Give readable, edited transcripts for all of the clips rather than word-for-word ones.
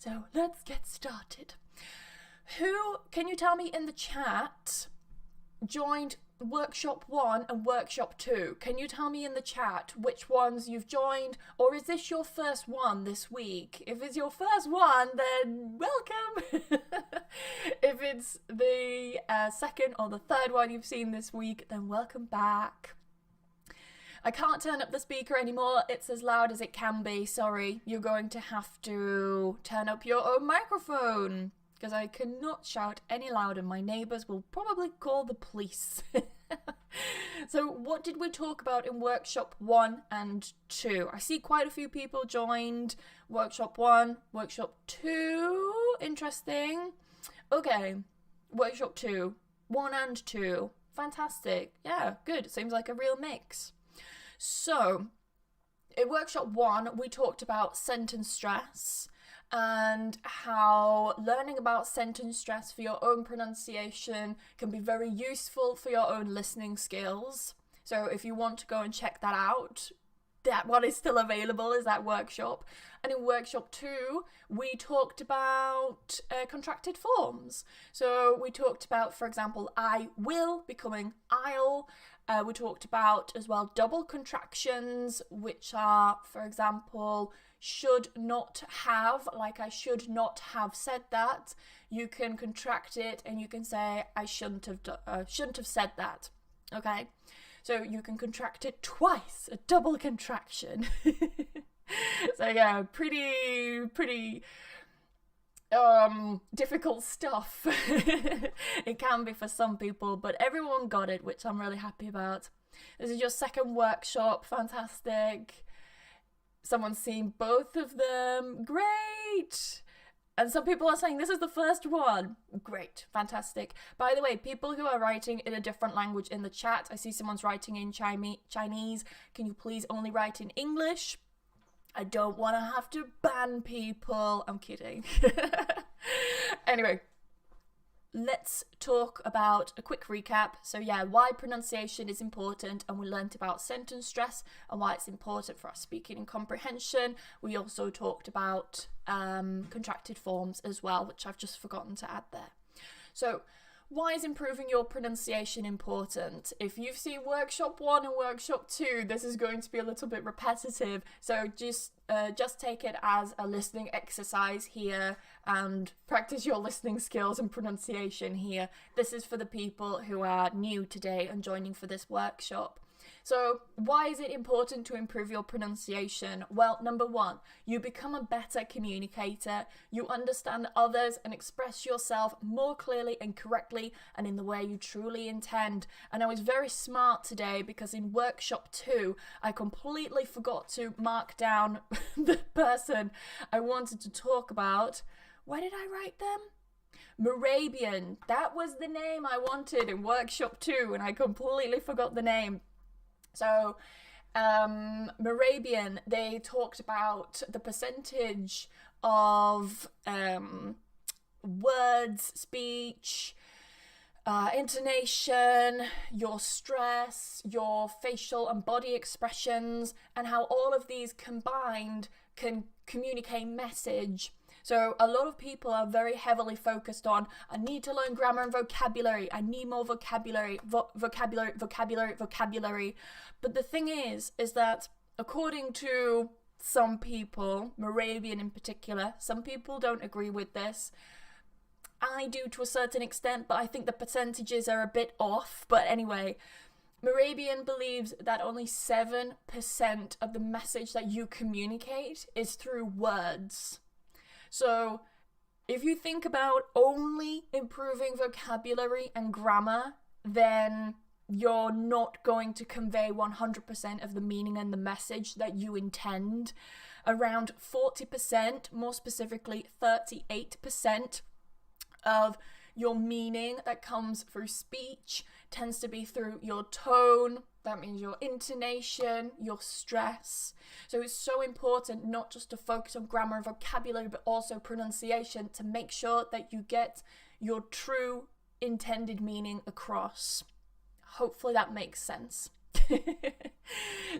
So let's get started. Who, can you tell me in the chat, joined workshop 1 and workshop 2? Can you tell me in the chat which ones you've joined, or is this your first one this week? If it's your first one, then welcome. If it's the second or the third one you've seen this week, then welcome back. I can't turn up the speaker anymore. It's as loud as it can be. Sorry, you're going to have to turn up your own microphone because I cannot shout any louder. My neighbours will probably call the police. So what did we talk about in workshop 1 and 2? I see quite a few people joined workshop 1, workshop 2. Interesting. Okay, workshop 2, 1 and 2. Fantastic. Yeah, good. Seems like a real mix. So, in workshop 1, we talked about sentence stress and how learning about sentence stress for your own pronunciation can be very useful for your own listening skills. So if you want to go and check that out, that one is still available, is that workshop. And in workshop 2, we talked about contracted forms. So we talked about, for example, I will becoming I'll. We talked about as well double contractions, which are, for example, should not have, like I should not have said that. You can contract it and you can say I shouldn't have said that. Okay, so you can contract it twice, a double contraction. So yeah, pretty difficult stuff. It can be for some people, but everyone got it, which I'm really happy about. This is your second workshop. Fantastic. Someone's seen both of them. Great. And some people are saying this is the first one. Great. Fantastic. By the way, people who are writing in a different language in the chat, I see someone's writing in Chinese. Can you please only write in English? I don't want to have to ban people. I'm kidding. Anyway, let's talk about a quick recap. So yeah, why pronunciation is important, and we learnt about sentence stress and why it's important for our speaking and comprehension. We also talked about contracted forms as well, which I've just forgotten to add there. So why is improving your pronunciation important? If you've seen workshop 1 and workshop 2, this is going to be a little bit repetitive. So just take it as a listening exercise here and practice your listening skills and pronunciation here. This is for the people who are new today and joining for this workshop. So why is it important to improve your pronunciation? Well, number 1, you become a better communicator. You understand others and express yourself more clearly and correctly and in the way you truly intend. And I was very smart today because in workshop 2, I completely forgot to mark down the person I wanted to talk about. Where did I write them? Moravian. That was the name I wanted in workshop 2 and I completely forgot the name. So, Moravian, they talked about the percentage of words, speech, intonation, your stress, your facial and body expressions, and how all of these combined can communicate message. So a lot of people are very heavily focused on, I need to learn grammar and vocabulary, I need more vocabulary. But the thing is that according to some people, Moravian in particular, some people don't agree with this. I do to a certain extent, but I think the percentages are a bit off. But anyway, Moravian believes that only 7% of the message that you communicate is through words. So if you think about only improving vocabulary and grammar, then you're not going to convey 100% of the meaning and the message that you intend. Around 40%, more specifically 38% of your meaning that comes through speech tends to be through your tone. That means your intonation, your stress. So it's so important not just to focus on grammar and vocabulary, but also pronunciation to make sure that you get your true intended meaning across. Hopefully that makes sense.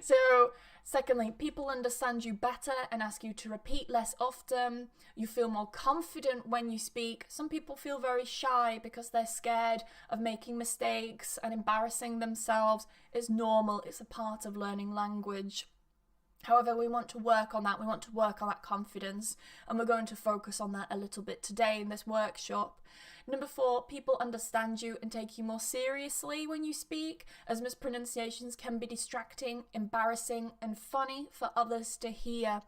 So Secondly, people understand you better and ask you to repeat less often. You feel more confident when you speak. Some people feel very shy because they're scared of making mistakes and embarrassing themselves. It's normal. It's a part of learning language. However, we want to work on that. We want to work on that confidence, and we're going to focus on that a little bit today in this workshop. Number 4, people understand you and take you more seriously when you speak, as mispronunciations can be distracting, embarrassing, and funny for others to hear.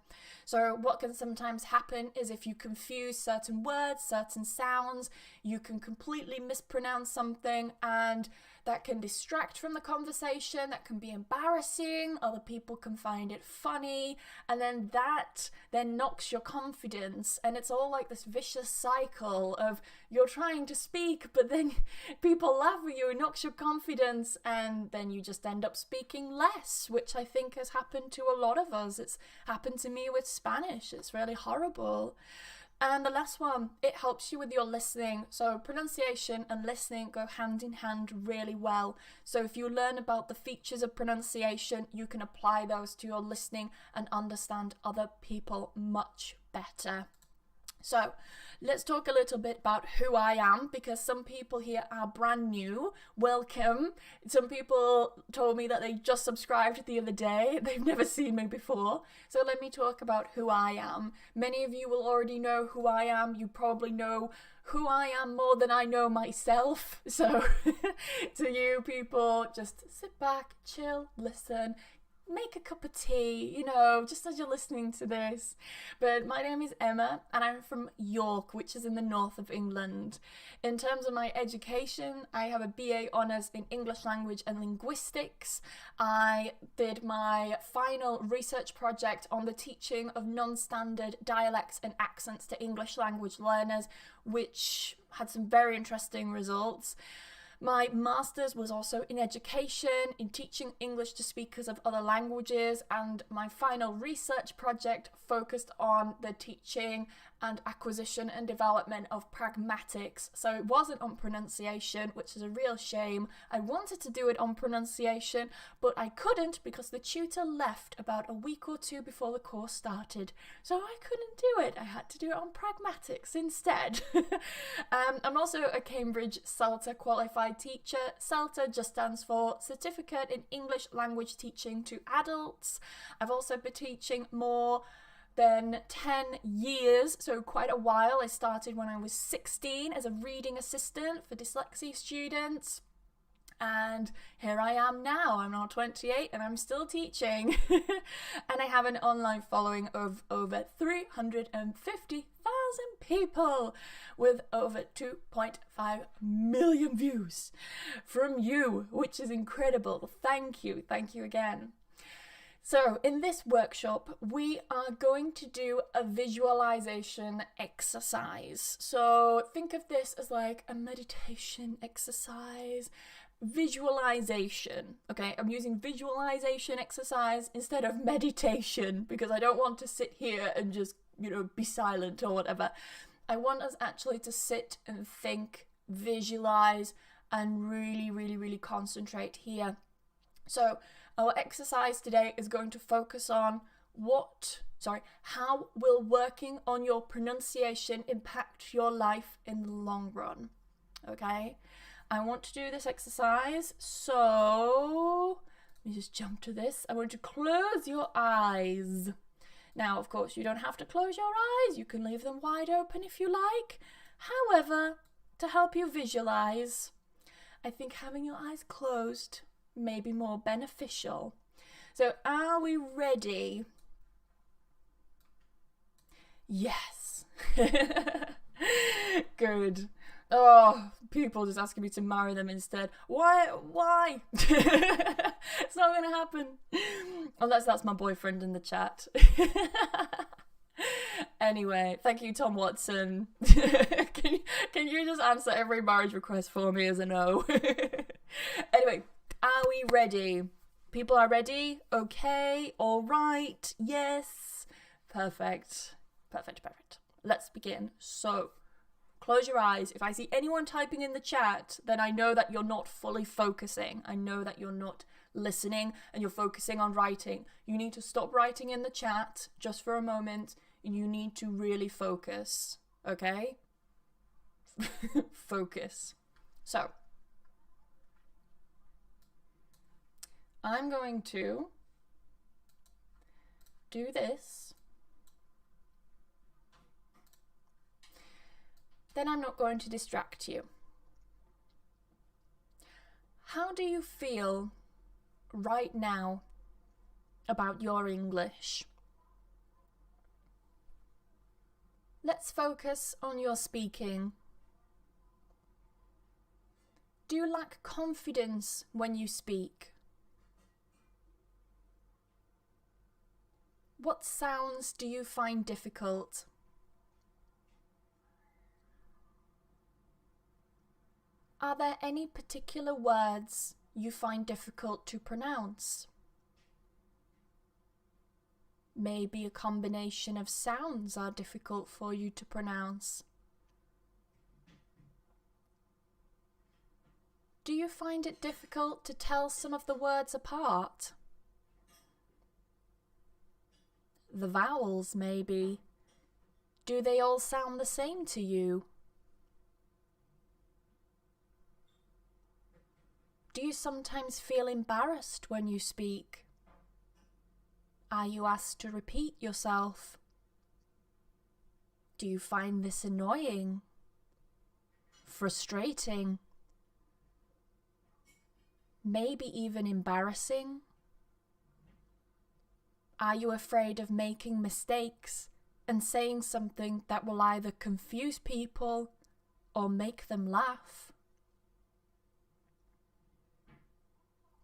So what can sometimes happen is if you confuse certain words, certain sounds, you can completely mispronounce something, and that can distract from the conversation, that can be embarrassing, other people can find it funny, and then that then knocks your confidence, and it's all like this vicious cycle of you're trying to speak, but then people laugh at you, it knocks your confidence, and then you just end up speaking less, which I think has happened to a lot of us. It's happened to me with Spanish. It's really horrible. And the last one, it helps you with your listening. So pronunciation and listening go hand in hand really well. So if you learn about the features of pronunciation, you can apply those to your listening and understand other people much better. So let's talk a little bit about who I am, because some people here are brand new. Welcome. Some people told me that they just subscribed the other day. They've never seen me before. So let me talk about who I am. Many of you will already know who I am. You probably know who I am more than I know myself. So to you people, just sit back, chill, listen, make a cup of tea, just as you're listening to this. But my name is Emma and I'm from York, which is in the north of England. In terms of my education, I have a BA Honours in English Language and Linguistics. I did my final research project on the teaching of non-standard dialects and accents to English language learners, which had some very interesting results. My master's was also in education, in teaching English to speakers of other languages, and my final research project focused on the teaching and acquisition and development of pragmatics. So it wasn't on pronunciation, which is a real shame. I wanted to do it on pronunciation, but I couldn't because the tutor left about a week or 2 before the course started. So I couldn't do it. I had to do it on pragmatics instead. I'm also a Cambridge CELTA qualified teacher. CELTA just stands for Certificate in English Language Teaching to Adults. I've also been teaching more than 10 years, so quite a while. I started when I was 16 as a reading assistant for dyslexia students, and here I am now. I'm now 28 and I'm still teaching. And I have an online following of over 350,000 people with over 2.5 million views from you, which is incredible. Thank you again. So in this workshop, we are going to do a visualization exercise. So think of this as like a meditation exercise. Visualization, okay? I'm using visualization exercise instead of meditation because I don't want to sit here and just, be silent or whatever. I want us actually to sit and think, visualize, and really, really, really concentrate here. So our exercise today is going to focus on how will working on your pronunciation impact your life in the long run, okay? I want to do this exercise, so let me just jump to this. I want you to close your eyes. Now, of course, you don't have to close your eyes. You can leave them wide open if you like. However, to help you visualize, I think having your eyes closed may be more beneficial. So, are we ready? Yes. Good. Oh, people just asking me to marry them instead. Why? It's not going to happen. Unless that's my boyfriend in the chat. Anyway, thank you, Tom Watson. Can you just answer every marriage request for me as a no? Anyway, are we ready? People are ready? Okay, all right, yes. Perfect. Let's begin. So, close your eyes. If I see anyone typing in the chat, then I know that you're not fully focusing. I know that you're not listening and you're focusing on writing. You need to stop writing in the chat just for a moment. You need to really focus, okay? Focus. So, I'm going to do this. Then I'm not going to distract you. How do you feel right now about your English? Let's focus on your speaking. Do you lack confidence when you speak? What sounds do you find difficult? Are there any particular words you find difficult to pronounce? Maybe a combination of sounds are difficult for you to pronounce. Do you find it difficult to tell some of the words apart? The vowels, maybe. Do they all sound the same to you? Do you sometimes feel embarrassed when you speak? Are you asked to repeat yourself? Do you find this annoying? Frustrating? Maybe even embarrassing? Are you afraid of making mistakes and saying something that will either confuse people or make them laugh?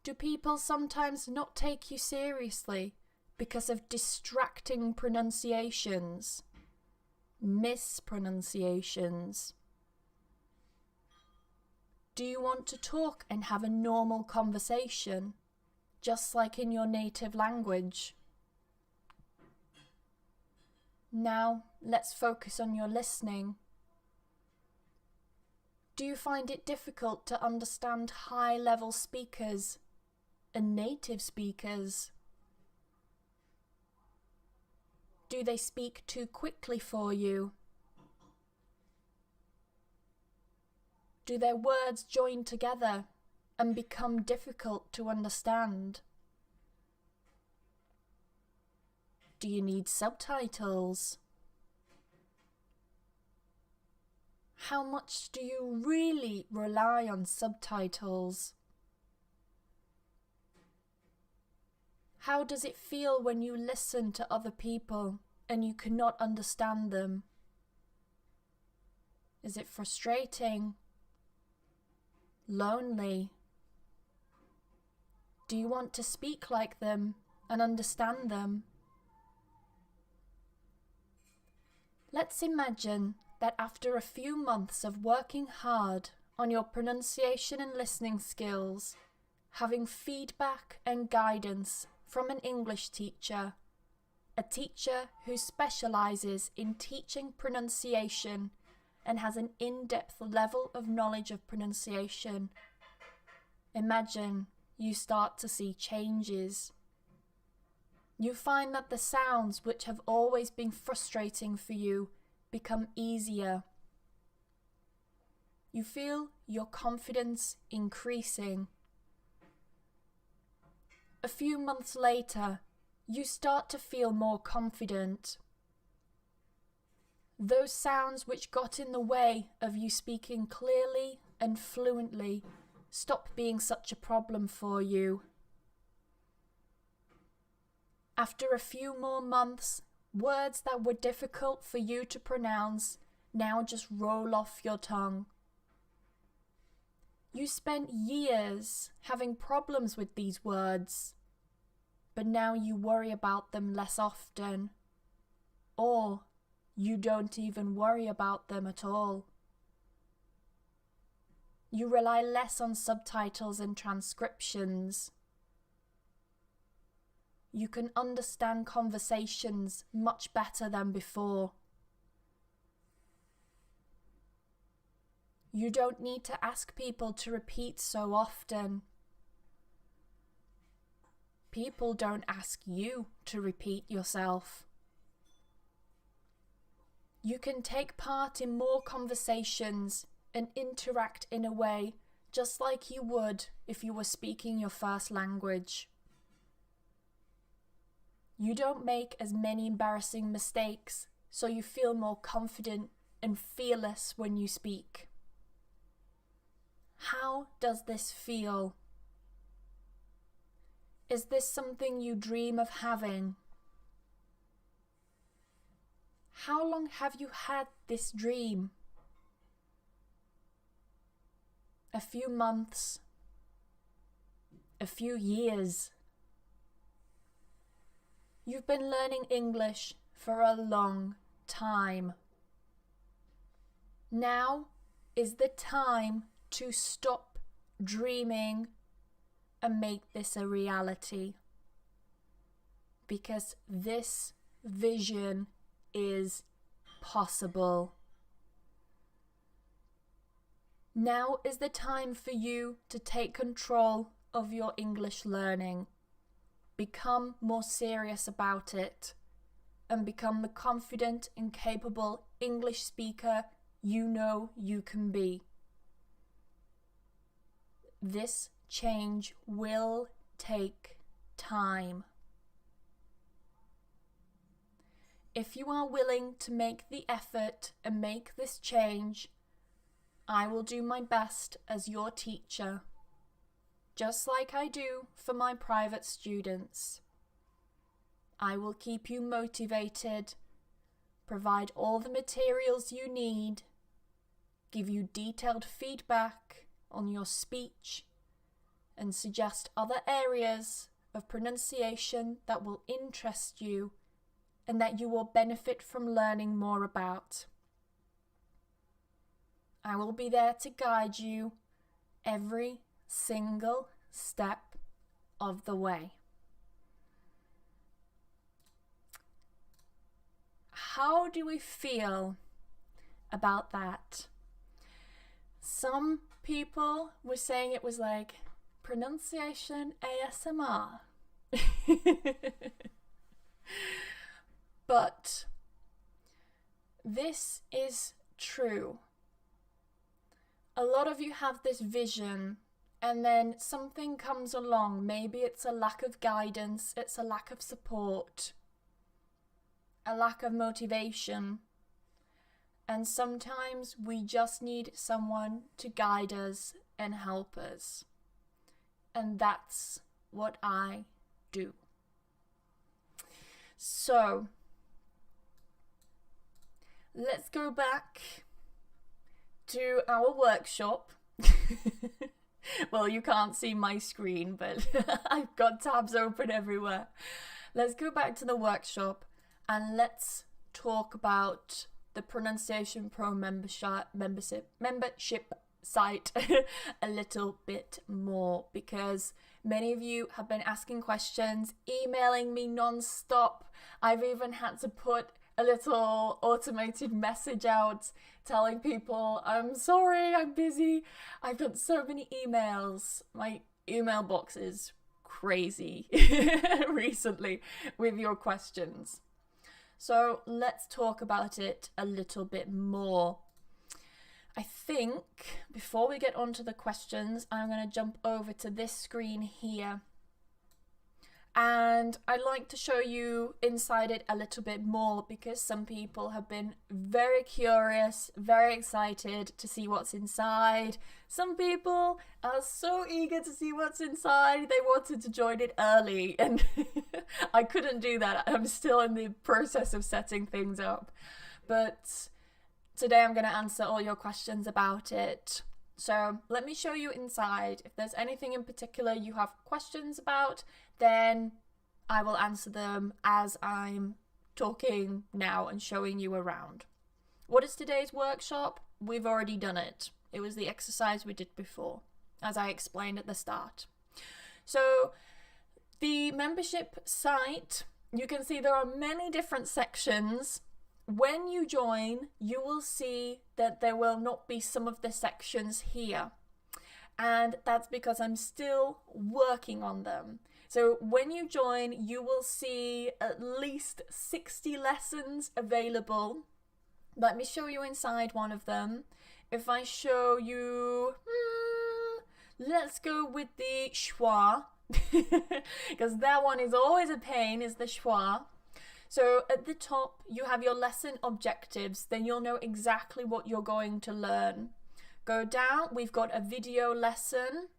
Do people sometimes not take you seriously because of distracting pronunciations, mispronunciations? Do you want to talk and have a normal conversation, just like in your native language? Now, let's focus on your listening. Do you find it difficult to understand high-level speakers and native speakers? Do they speak too quickly for you? Do their words join together and become difficult to understand? Do you need subtitles? How much do you really rely on subtitles? How does it feel when you listen to other people and you cannot understand them? Is it frustrating? Lonely? Do you want to speak like them and understand them? Let's imagine that after a few months of working hard on your pronunciation and listening skills, having feedback and guidance from an English teacher, a teacher who specialises in teaching pronunciation and has an in-depth level of knowledge of pronunciation. Imagine you start to see changes. You find that the sounds which have always been frustrating for you become easier. You feel your confidence increasing. A few months later, you start to feel more confident. Those sounds which got in the way of you speaking clearly and fluently stop being such a problem for you. After a few more months, words that were difficult for you to pronounce now just roll off your tongue. You spent years having problems with these words, but now you worry about them less often, or you don't even worry about them at all. You rely less on subtitles and transcriptions. You can understand conversations much better than before. You don't need to ask people to repeat so often. People don't ask you to repeat yourself. You can take part in more conversations and interact in a way just like you would if you were speaking your first language. You don't make as many embarrassing mistakes, so you feel more confident and fearless when you speak. How does this feel? Is this something you dream of having? How long have you had this dream? A few months? A few years? You've been learning English for a long time. Now is the time to stop dreaming and make this a reality, because this vision is possible. Now is the time for you to take control of your English learning. Become more serious about it and become the confident and capable English speaker you know you can be. This change will take time. If you are willing to make the effort and make this change, I will do my best as your teacher, just like I do for my private students. I will keep you motivated, provide all the materials you need, give you detailed feedback on your speech, and suggest other areas of pronunciation that will interest you and that you will benefit from learning more about. I will be there to guide you every single step of the way. How do we feel about that? Some people were saying it was like pronunciation ASMR. But this is true. A lot of you have this vision and then something comes along. Maybe it's a lack of guidance, it's a lack of support, a lack of motivation. And sometimes we just need someone to guide us and help us. And that's what I do. So, let's go back to our workshop. Well, you can't see my screen, but I've got tabs open everywhere. Let's go back to the workshop and let's talk about the Pronunciation Pro membership site a little bit more, because many of you have been asking questions, emailing me non-stop. I've even had to put a little automated message out telling people, I'm sorry, I'm busy. I've got so many emails. My email box is crazy recently with your questions. So let's talk about it a little bit more. I think before we get on to the questions, I'm going to jump over to this screen here. And I'd like to show you inside it a little bit more, because some people have been very curious, very excited to see what's inside. Some people are so eager to see what's inside, they wanted to join it early, and I couldn't do that. I'm still in the process of setting things up. But today I'm going to answer all your questions about it. So let me show you inside. If there's anything in particular you have questions about, then I will answer them as I'm talking now and showing you around. What is today's workshop? We've already done it. It was the exercise we did before, as I explained at the start. So the membership site, you can see there are many different sections. When you join, you will see that there will not be some of the sections here. And that's because I'm still working on them. So when you join, you will see at least 60 lessons available. Let me show you inside one of them. If I show you, let's go with the schwa, because that one is always a pain, is the schwa. So at the top, you have your lesson objectives, then you'll know exactly what you're going to learn. Go down, we've got a video lesson.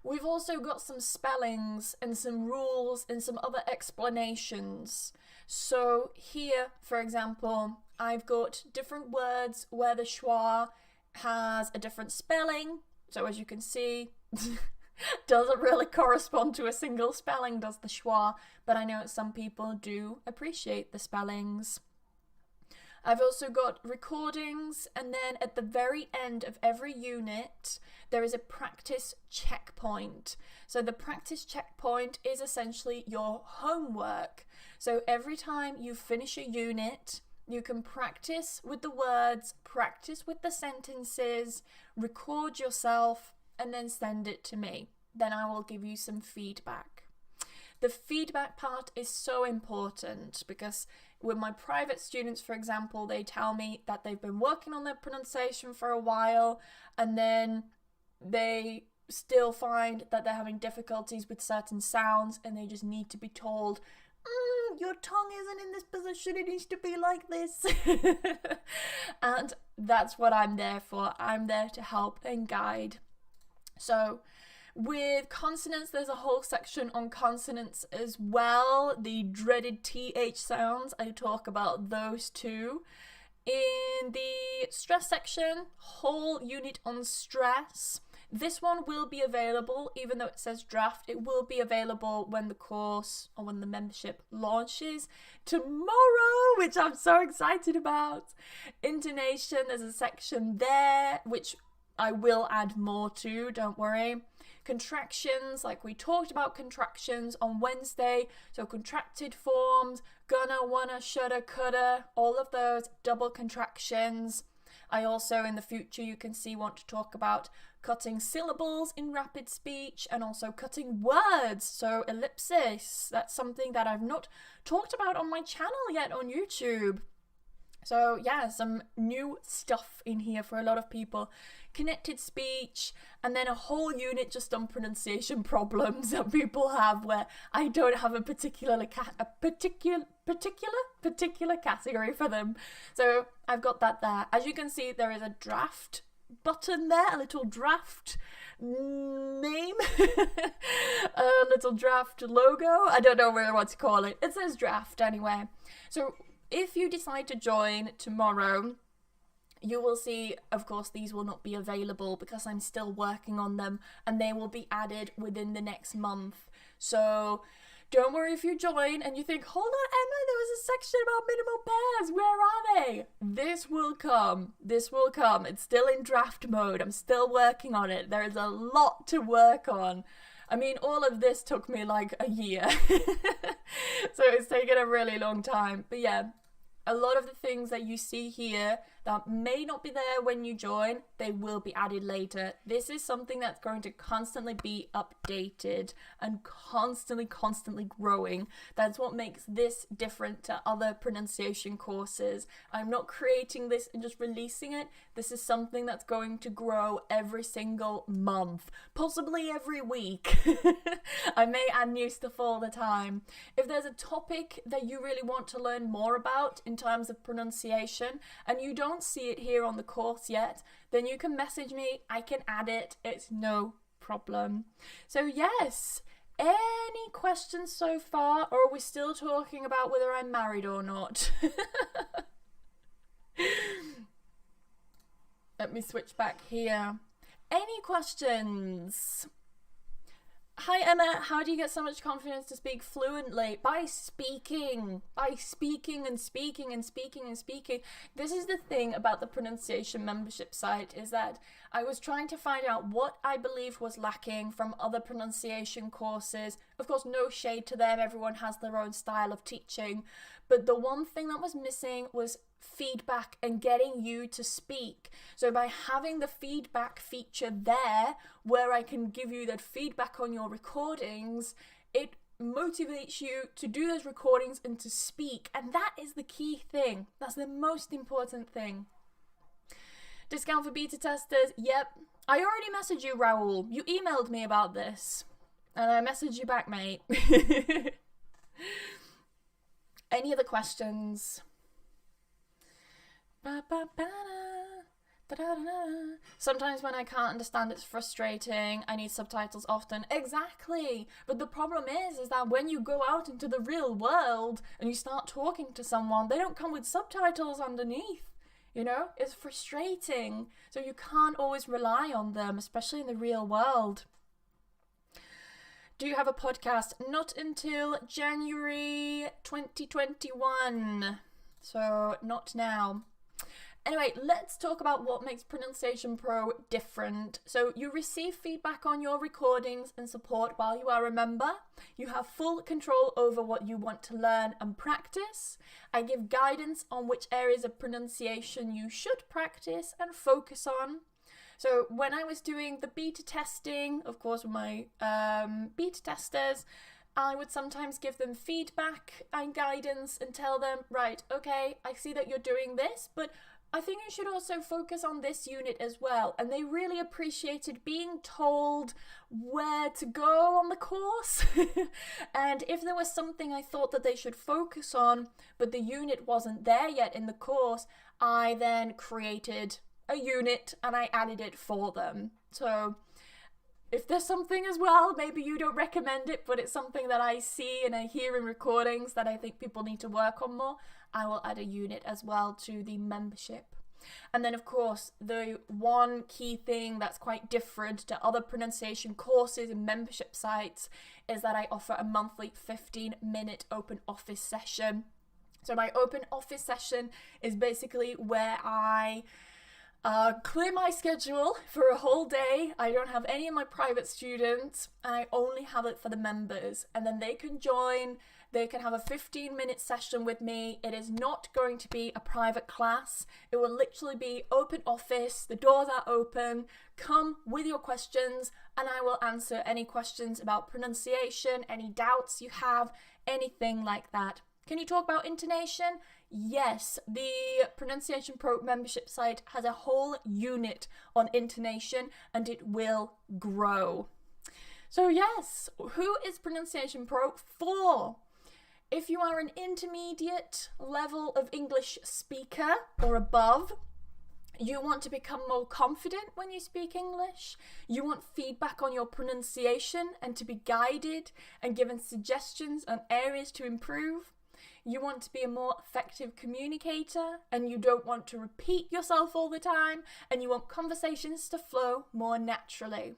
We've also got some spellings and some rules and some other explanations. So here, for example, I've got different words where the schwa has a different spelling. So as you can see, doesn't really correspond to a single spelling, does the schwa, but I know some people do appreciate the spellings. I've also got recordings, and then at the very end of every unit, there is a practice checkpoint. So the practice checkpoint is essentially your homework. So every time you finish a unit, you can practice with the words, practice with the sentences, record yourself, and then send it to me. Then I will give you some feedback. The feedback part is so important because with my private students, for example, they tell me that they've been working on their pronunciation for a while and then they still find that they're having difficulties with certain sounds and they just need to be told, your tongue isn't in this position, it needs to be like this. And that's what I'm there for. I'm there to help and guide. So with consonants, there's a whole section on consonants as well. The dreaded TH sounds, I talk about those too. In the stress section, whole unit on stress. This one will be available, even though it says draft, it will be available when the course or when the membership launches tomorrow, which I'm so excited about. Intonation, there's a section there, which I will add more to, don't worry. Contractions, like we talked about contractions on Wednesday, so contracted forms, gonna, wanna, shoulda, coulda, all of those double contractions. I also, in the future, you can see, want to talk about cutting syllables in rapid speech and also cutting words, so ellipsis. That's something that I've not talked about on my channel yet on YouTube. So yeah, some new stuff in here for a lot of people. Connected speech, and then a whole unit just on pronunciation problems that people have where I don't have a particular category for them. So I've got that there. As you can see, there is a draft button there, a little draft name, a little draft logo. I don't know really what to call it. It says draft anyway. So if you decide to join tomorrow, you will see, of course, these will not be available because I'm still working on them and they will be added within the next month. So don't worry if you join and you think, hold on, Emma, there was a section about minimal pairs. Where are they? This will come. This will come. It's still in draft mode. I'm still working on it. There is a lot to work on. I mean, all of this took me like a year. So it's taken a really long time. But yeah, a lot of the things that you see here that may not be there when you join, they will be added later. This is something that's going to constantly be updated and constantly growing. That's what makes this different to other pronunciation courses. I'm not creating this and just releasing it. This is something that's going to grow every single month, possibly every week. I may add new stuff all the time. If there's a topic that you really want to learn more about in terms of pronunciation and you don't see it here on the course yet, then you can message me. I can add it. It's no problem. So yes, any questions so far, or are we still talking about whether I'm married or not? Let me switch back here. Any questions? Hi Emma, how do you get so much confidence to speak fluently? By speaking and speaking and speaking and speaking. This is the thing about the pronunciation membership site, is that I was trying to find out what I believe was lacking from other pronunciation courses. Of course, no shade to them, everyone has their own style of teaching, but the one thing that was missing was feedback and getting you to speak. So by having the feedback feature there, where I can give you that feedback on your recordings, it motivates you to do those recordings and to speak. And that is the key thing. That's the most important thing. Discount for beta testers. Yep. I already messaged you, Raoul. You emailed me about this. And I messaged you back, mate. Any other questions? Sometimes when I can't understand, it's frustrating. I need subtitles often. Exactly. But the problem is that when you go out into the real world and you start talking to someone, they don't come with subtitles underneath. You know, it's frustrating. So you can't always rely on them, especially in the real world. Do you have a podcast? Not until January 2021. So not now. Anyway, let's talk about what makes Pronunciation Pro different. So you receive feedback on your recordings and support while you are a member. You have full control over what you want to learn and practice. I give guidance on which areas of pronunciation you should practice and focus on. So when I was doing the beta testing, of course, with my beta testers, I would sometimes give them feedback and guidance and tell them, right, okay, I see that you're doing this, but I think you should also focus on this unit as well. And they really appreciated being told where to go on the course. And if there was something I thought that they should focus on, but the unit wasn't there yet in the course, I then created a unit and I added it for them. So if there's something as well, maybe you don't recommend it, but it's something that I see and I hear in recordings that I think people need to work on more, I will add a unit as well to the membership. And then, of course, the one key thing that's quite different to other pronunciation courses and membership sites is that I offer a monthly 15-minute open office session. So my open office session is basically where I clear my schedule for a whole day. I don't have any of my private students and I only have it for the members, and then they can join. They can have a 15-minute session with me. It is not going to be a private class. It will literally be open office. The doors are open. Come with your questions and I will answer any questions about pronunciation, any doubts you have, anything like that. Can you talk about intonation? Yes, the Pronunciation Pro membership site has a whole unit on intonation and it will grow. So yes, who is Pronunciation Pro for? If you are an intermediate level of English speaker or above, you want to become more confident when you speak English, you want feedback on your pronunciation and to be guided and given suggestions on areas to improve, you want to be a more effective communicator and you don't want to repeat yourself all the time, and you want conversations to flow more naturally.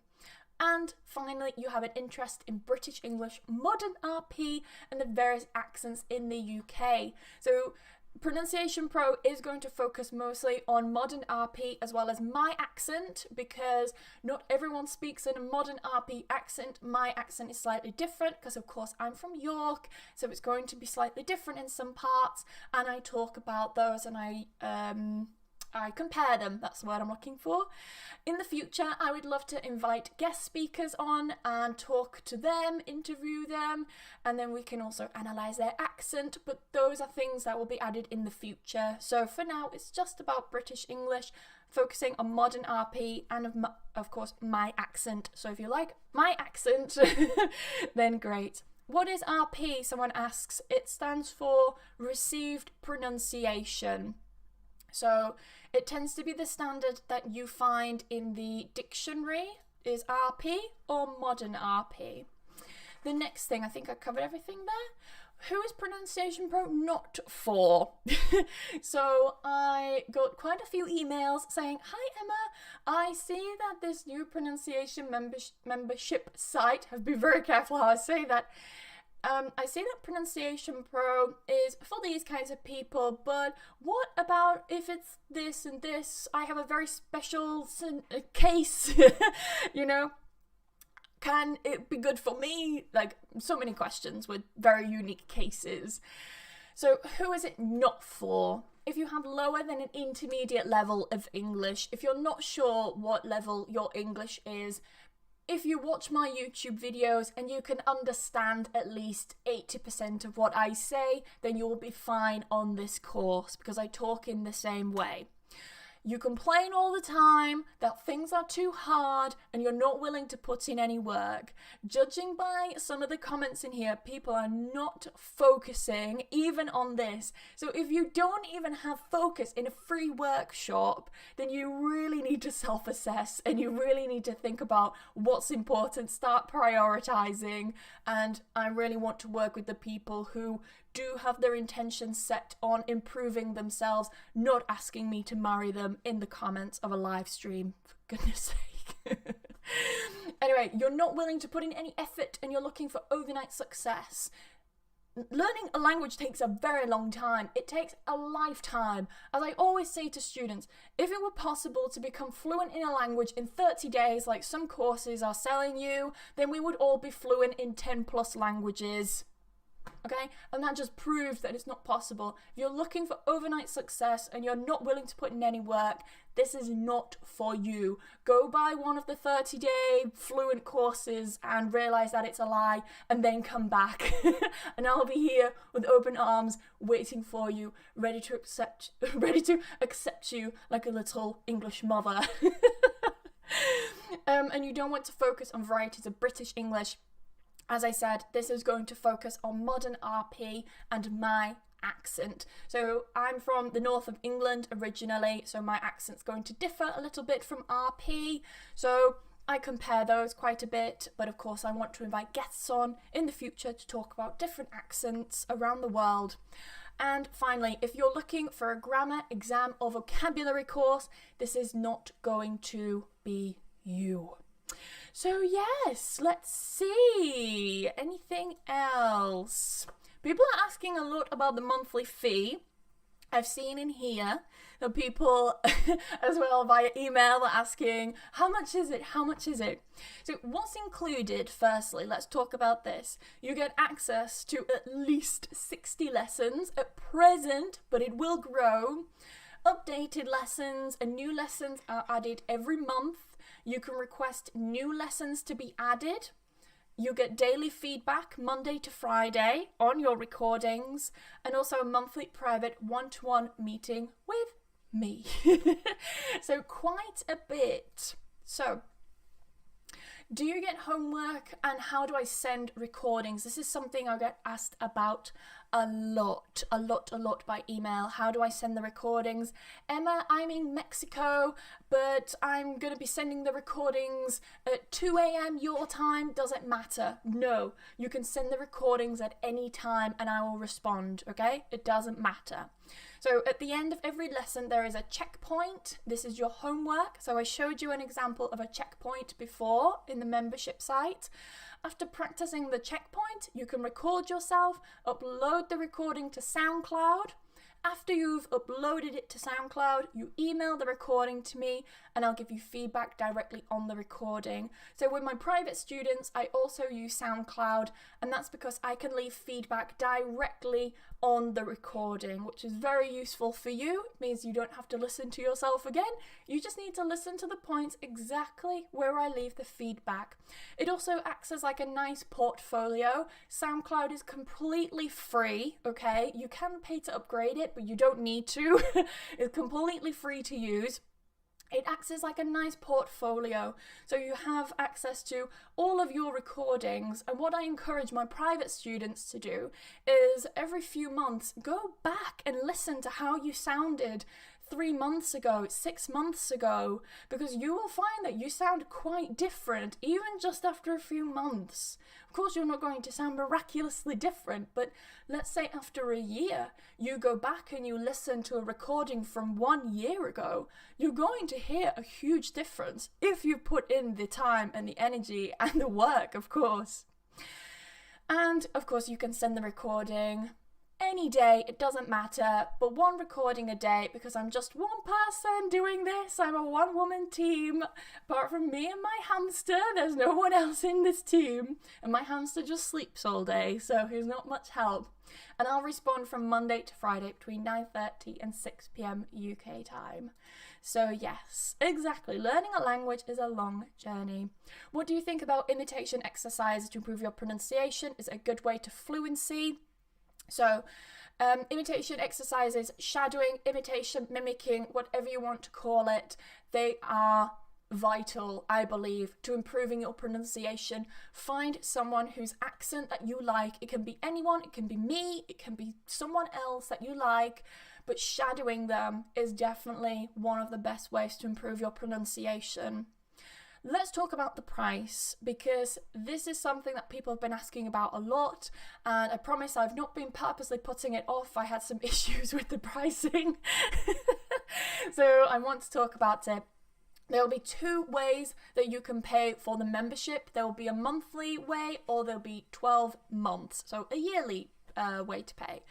And finally, you have an interest in British English, modern RP, and the various accents in the UK. So Pronunciation Pro is going to focus mostly on modern RP as well as my accent, because not everyone speaks in a modern RP accent. My accent is slightly different because, of course, I'm from York, so it's going to be slightly different in some parts, and I talk about those and I compare them. That's the word I'm looking for. In the future, I would love to invite guest speakers on and talk to them, interview them, and then we can also analyze their accent, but those are things that will be added in the future. So for now, it's just about British English, focusing on modern RP and, of course, my accent. So if you like my accent, then great. What is RP? Someone asks. It stands for Received Pronunciation. So it tends to be the standard that you find in the dictionary is RP or modern RP. The next thing, I think I covered everything there. Who is Pronunciation Pro not for? So I got quite a few emails saying, hi Emma, I see that this new pronunciation membership site, have to be very careful how I say that, I see that Pronunciation Pro is for these kinds of people, but what about if it's this and this? I have a very special case, you know? Can it be good for me? Like, so many questions with very unique cases. So who is it not for? If you have lower than an intermediate level of English, if you're not sure what level your English is, if you watch my YouTube videos and you can understand at least 80% of what I say, then you'll be fine on this course because I talk in the same way. You complain all the time that things are too hard and you're not willing to put in any work. Judging by some of the comments in here, people are not focusing even on this. So if you don't even have focus in a free workshop, then you really need to self-assess and you really need to think about what's important, start prioritizing. And I really want to work with the people who do have their intentions set on improving themselves, not asking me to marry them in the comments of a live stream, for goodness sake. Anyway, you're not willing to put in any effort and you're looking for overnight success. Learning a language takes a very long time. It takes a lifetime. As I always say to students, if it were possible to become fluent in a language in 30 days, like some courses are selling you, then we would all be fluent in 10 plus languages. Okay, and that just proves that it's not possible. If you're looking for overnight success and you're not willing to put in any work, this is not for you. Go buy one of the 30-day fluent courses and realize that it's a lie, and then come back. And I'll be here with open arms waiting for you, ready to accept you like a little English mother. And you don't want to focus on varieties of British English. As I said, this is going to focus on modern RP and my accent. So I'm from the north of England originally, so my accent's going to differ a little bit from RP. So I compare those quite a bit, but of course I want to invite guests on in the future to talk about different accents around the world. And finally, if you're looking for a grammar, exam or vocabulary course, this is not going to be you. So yes, let's see. Anything else? People are asking a lot about the monthly fee. I've seen in here that people as well via email are asking, how much is it? How much is it? So what's included? Firstly, let's talk about this. You get access to at least 60 lessons at present, but it will grow. Updated lessons and new lessons are added every month. You can request new lessons to be added. You get daily feedback Monday to Friday on your recordings, and also a monthly private one-to-one meeting with me. So quite a bit. So do you get homework and how do I send recordings? This is something I get asked about a lot by email. How do I send the recordings? Emma, I'm in Mexico, but I'm going to be sending the recordings at 2 a.m. your time. Does it matter? No, you can send the recordings at any time and I will respond, okay? It doesn't matter. So at the end of every lesson, there is a checkpoint. This is your homework. So I showed you an example of a checkpoint before in the membership site. After practicing the checkpoint, you can record yourself, upload the recording to SoundCloud. After you've uploaded it to SoundCloud, you email the recording to me and I'll give you feedback directly on the recording. So with my private students, I also use SoundCloud, and that's because I can leave feedback directly on the recording, which is very useful for you. It means you don't have to listen to yourself again. You just need to listen to the points exactly where I leave the feedback. It also acts as like a nice portfolio. SoundCloud is completely free, okay? You can pay to upgrade it, but you don't need to. It's completely free to use. It acts as like a nice portfolio, so you have access to all of your recordings. And what I encourage my private students to do is every few months go back and listen to how you sounded 3 months ago, 6 months ago, because you will find that you sound quite different even just after a few months. Of course, you're not going to sound miraculously different, but let's say after a year, you go back and you listen to a recording from 1 year ago, you're going to hear a huge difference if you put in the time and the energy and the work, of course. And of course, you can send the recording any day, it doesn't matter, but one recording a day, because I'm just one person doing this. I'm a one-woman team. Apart from me and my hamster, there's no one else in this team, and my hamster just sleeps all day, so he's not much help. And I'll respond from Monday to Friday between 9:30 and 6 p.m. UK time. So yes, exactly. Learning a language is a long journey. What do you think about imitation exercises to improve your pronunciation? Is it a good way to fluency? So imitation exercises, shadowing, imitation, mimicking, whatever you want to call it, they are vital, I believe, to improving your pronunciation. Find someone whose accent that you like. It can be anyone, it can be me, it can be someone else that you like, but shadowing them is definitely one of the best ways to improve your pronunciation. Let's talk about the price, because this is something that people have been asking about a lot, and I promise I've not been purposely putting it off. I had some issues with the pricing. So I want to talk about it. There will be two ways that you can pay for the membership. There will be a monthly way, or there'll be 12 months, so a yearly way to pay.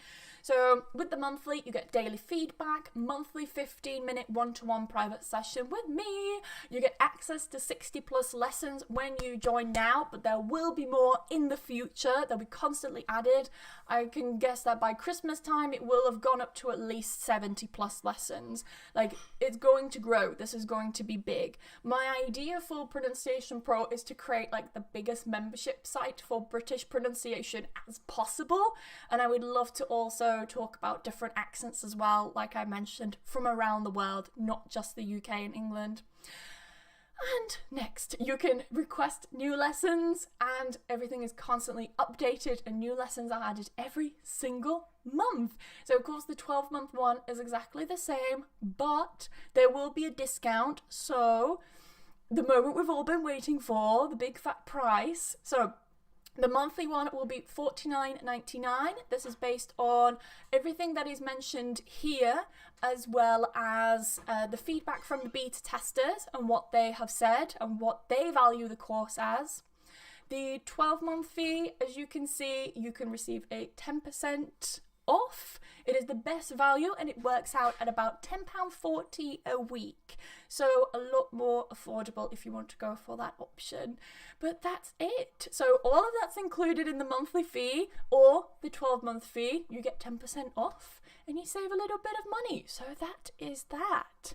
So with the monthly, you get daily feedback, monthly 15-minute one-to-one private session with me. You get access to 60 plus lessons when you join now, but there will be more in the future. They'll be constantly added. I can guess that by Christmas time, it will have gone up to at least 70 plus lessons. Like, it's going to grow. This is going to be big. My idea for Pronunciation Pro is to create like the biggest membership site for British pronunciation as possible. And I would love to also talk about different accents as well, like I mentioned, from around the world, not just the UK and England. And next, you can request new lessons, and everything is constantly updated and new lessons are added every single month. So of course the 12-month one is exactly the same, but there will be a discount. So the moment we've all been waiting for, the big fat price. So the monthly one will be $49.99. This is based on everything that is mentioned here, as well as the feedback from the beta testers and what they have said and what they value the course as. The 12-month fee, as you can see, you can receive a 10% off. It is the best value, and it works out at about £10.40 a week. So a lot more affordable if you want to go for that option. But that's it. So all of that's included in the monthly fee or the 12-month fee. You get 10% off and you save a little bit of money. So that is that.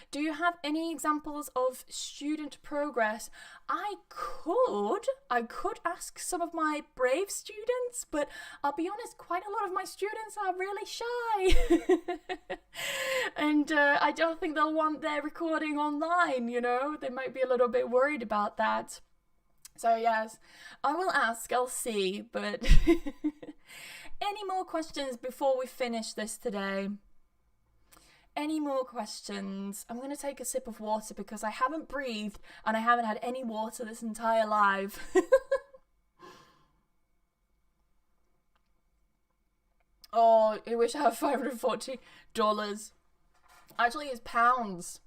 Do you have any examples of student progress? I could ask some of my brave students, but I'll be honest, quite a lot of my students are really shy. And I don't think they'll want their recording online, you know? They might be a little bit worried about that. So yes, I will ask, I'll see, but any more questions before we finish this today? Any more questions? I'm going to take a sip of water because I haven't breathed and I haven't had any water this entire live. Oh, I wish I had $540. Actually, it's pounds.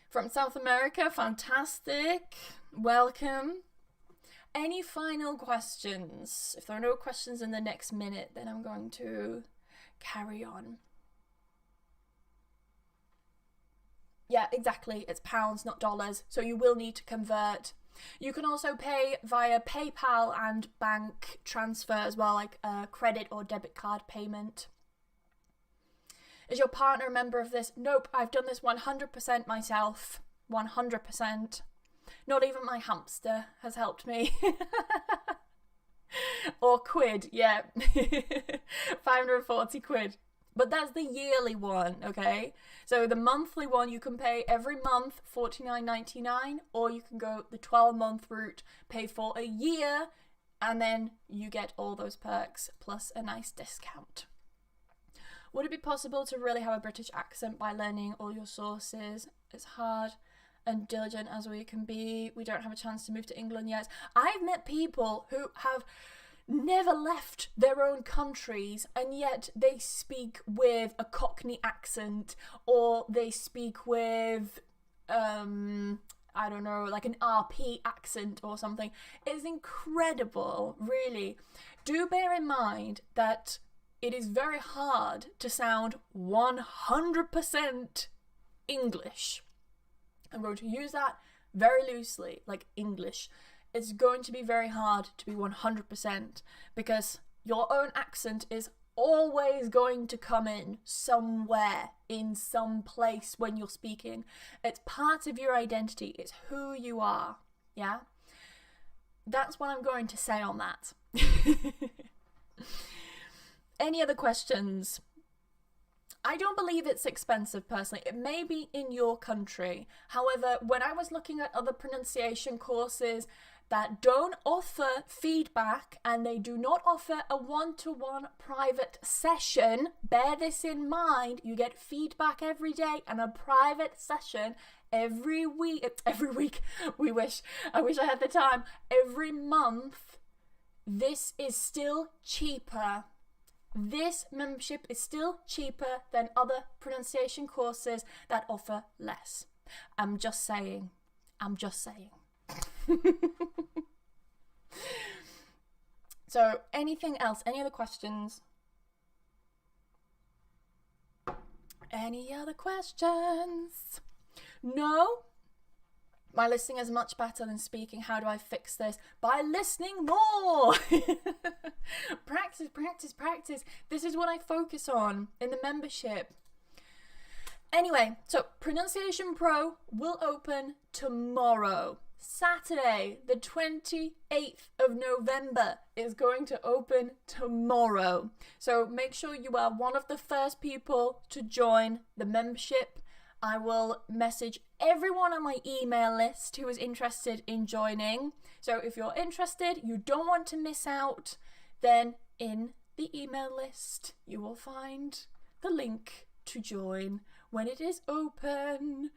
From South America, fantastic. Welcome. Any final questions? If there are no questions in the next minute, then I'm going to carry on. Yeah, exactly. It's pounds, not dollars. So you will need to convert. You can also pay via PayPal and bank transfer as well, like a credit or debit card payment. Is your partner a member of this? Nope, I've done this 100% myself. 100%. Not even my hamster has helped me. Or quid, yeah. 540 quid. But that's the yearly one, okay? So the monthly one, you can pay every month $49.99, or you can go the 12-month route, pay for a year, and then you get all those perks plus a nice discount. Would it be possible to really have a British accent by learning all your sources? It's hard and diligent as we can be. We don't have a chance to move to England yet. I've met people who have never left their own countries, and yet they speak with a Cockney accent, or they speak with I don't know, like an RP accent or something. It's incredible, really. Do bear in mind that it is very hard to sound 100% English. I'm going to use that very loosely, like English. it's going to be very hard to be 100% because your own accent is always going to come in somewhere, in some place when you're speaking. It's part of your identity. It's who you are. Yeah? That's what I'm going to say on that. Any other questions? I don't believe it's expensive personally. It may be in your country. However, when I was looking at other pronunciation courses that don't offer feedback and they do not offer a one-to-one private session, bear this in mind, you get feedback every day and a private session every week, I wish I had the time, every month. This is still cheaper. This membership is still cheaper than other pronunciation courses that offer less. I'm just saying. So, anything else? Any other questions? Any other questions? No? My listening is much better than speaking. How do I fix this? By listening more! Practice. This is what I focus on in the membership. Anyway, so Pronunciation Pro will open tomorrow. Saturday, the 28th of November is going to open tomorrow. So make sure you are one of the first people to join the membership. I will message everyone on my email list who is interested in joining. So if you're interested, you don't want to miss out, then in the email list you will find the link to join when it is open.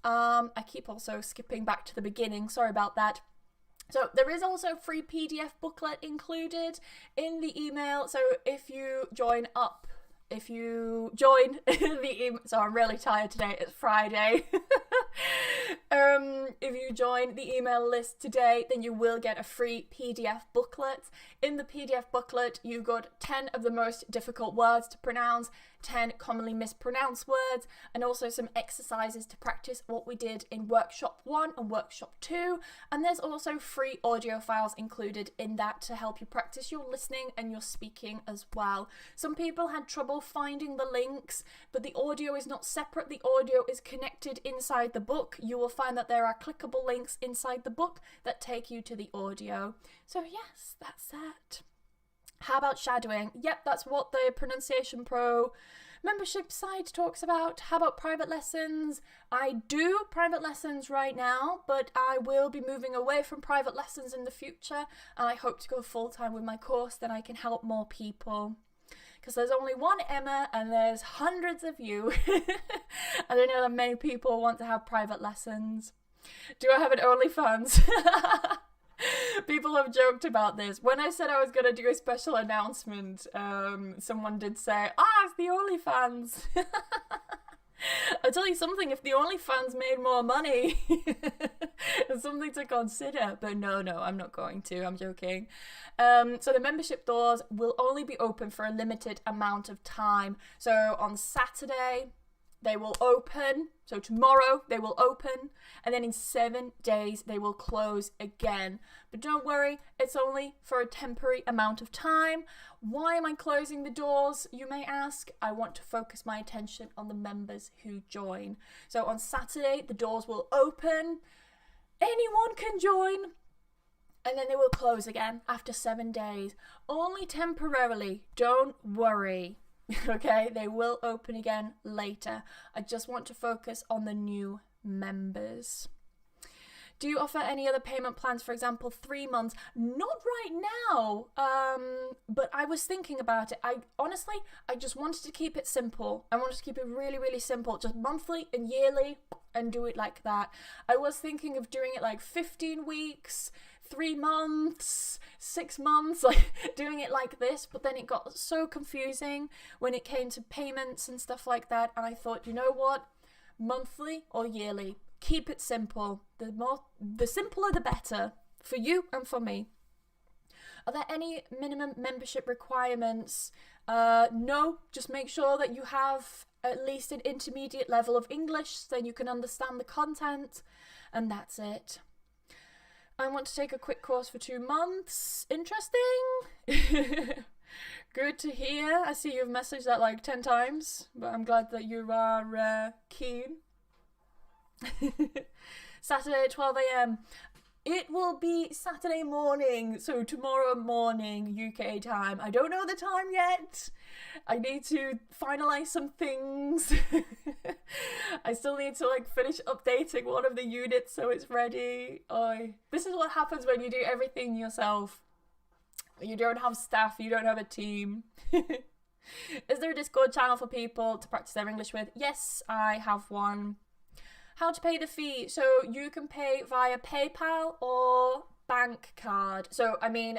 I keep also skipping back to the beginning, sorry about that. So there is also a free PDF booklet included in the email, so if you join the email, so I'm really tired today, it's Friday. If you join the email list today, then you will get a free PDF booklet. In the PDF booklet, you've got 10 of the most difficult words to pronounce, 10 commonly mispronounced words, and also some exercises to practice what we did in workshop 1 and workshop 2. And there's also free audio files included in that to help you practice your listening and your speaking as well. Some people had trouble finding the links, but the audio is not separate. The audio is connected inside the book. You will find that there are clickable links inside the book that take you to the audio. So yes, that's that. How about shadowing? Yep, that's what the Pronunciation Pro membership site talks about. How about private lessons? I do private lessons right now, but I will be moving away from private lessons in the future, and I hope to go full-time with my course, then I can help more people. Because there's only one Emma and there's hundreds of you. I don't know that many people want to have private lessons. Do I have an OnlyFans? People have joked about this. When I said I was going to do a special announcement, someone did say, it's the OnlyFans. I'll tell you something, if the OnlyFans made more money, it's something to consider. But no, I'm not going to. I'm joking. So the membership doors will only be open for a limited amount of time. So on Saturday, they will open. So tomorrow they will open, and then in 7 days they will close again. But don't worry, it's only for a temporary amount of time. Why am I closing the doors, you may ask? I want to focus my attention on the members who join. So on Saturday the doors will open. Anyone can join. And then they will close again after 7 days. Only temporarily, don't worry. Okay, they will open again later. I just want to focus on the new members. Do you offer any other payment plans, for example, 3 months? Not right now, but I was thinking about it. I just wanted to keep it simple. I wanted to keep it really, really simple, just monthly and yearly, and do it like that. I was thinking of doing it like 15 weeks, 3 months, 6 months, like doing it like this, but then it got so confusing when it came to payments and stuff like that, and I thought, you know what, monthly or yearly, keep it simple. The simpler the better, for you and for me. Are there any minimum membership requirements? No, just make sure that you have at least an intermediate level of English so you can understand the content, and that's it. I want to take a quick course for 2 months. Interesting. Good to hear. I see you've messaged that like 10 times, but I'm glad that you are keen. Saturday at 12 a.m. It will be Saturday morning, so tomorrow morning UK time. I don't know the time yet. I need to finalize some things. I still need to like finish updating one of the units so it's ready. This is what happens when you do everything yourself. You don't have staff, you don't have a team. Is there a Discord channel for people to practice their English with? Yes, I have one. How to pay the fee? So you can pay via PayPal or bank card. So I mean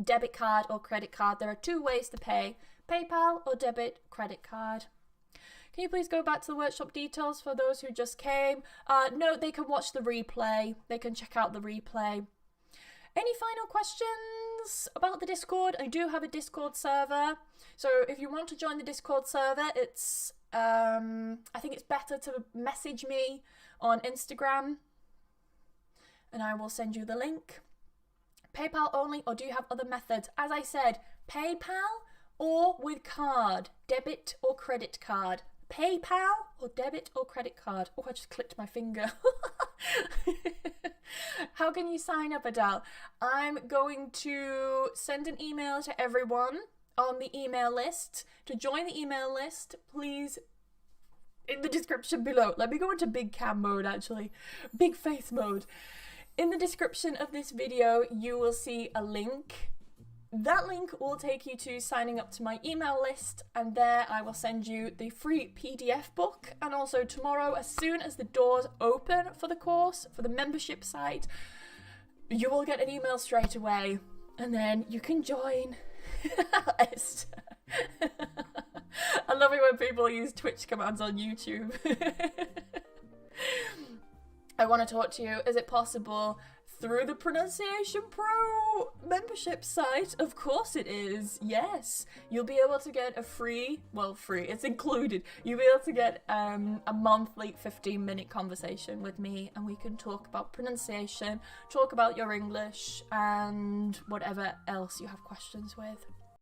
debit card or credit card. There are 2 ways to pay. PayPal or debit credit card. Can you please go back to the workshop details for those who just came? No, they can watch the replay. They can check out the replay. Any final questions about the Discord? I do have a Discord server. So if you want to join the Discord server, it's I think it's better to message me on Instagram and I will send you the link. PayPal only, or do you have other methods? As I said, PayPal or with card, debit or credit card. PayPal or debit or credit card. Oh, I just clicked my finger. How can you sign up, Adele? I'm going to send an email to everyone on the email list. To join the email list, please, in the description below. Let me go into big cam mode, actually. Big face mode. In the description of this video, you will see a link. That link will take you to signing up to my email list, and there I will send you the free PDF book. And also tomorrow, as soon as the doors open for the course, for the membership site, you will get an email straight away, and then you can join. I love it when people use Twitch commands on YouTube. I want to talk to you. Is it possible through the Pronunciation Pro membership site? Of course it is. Yes. You'll be able to get a free, it's included. You'll be able to get a monthly 15-minute conversation with me, and we can talk about pronunciation, talk about your English, and whatever else you have questions with.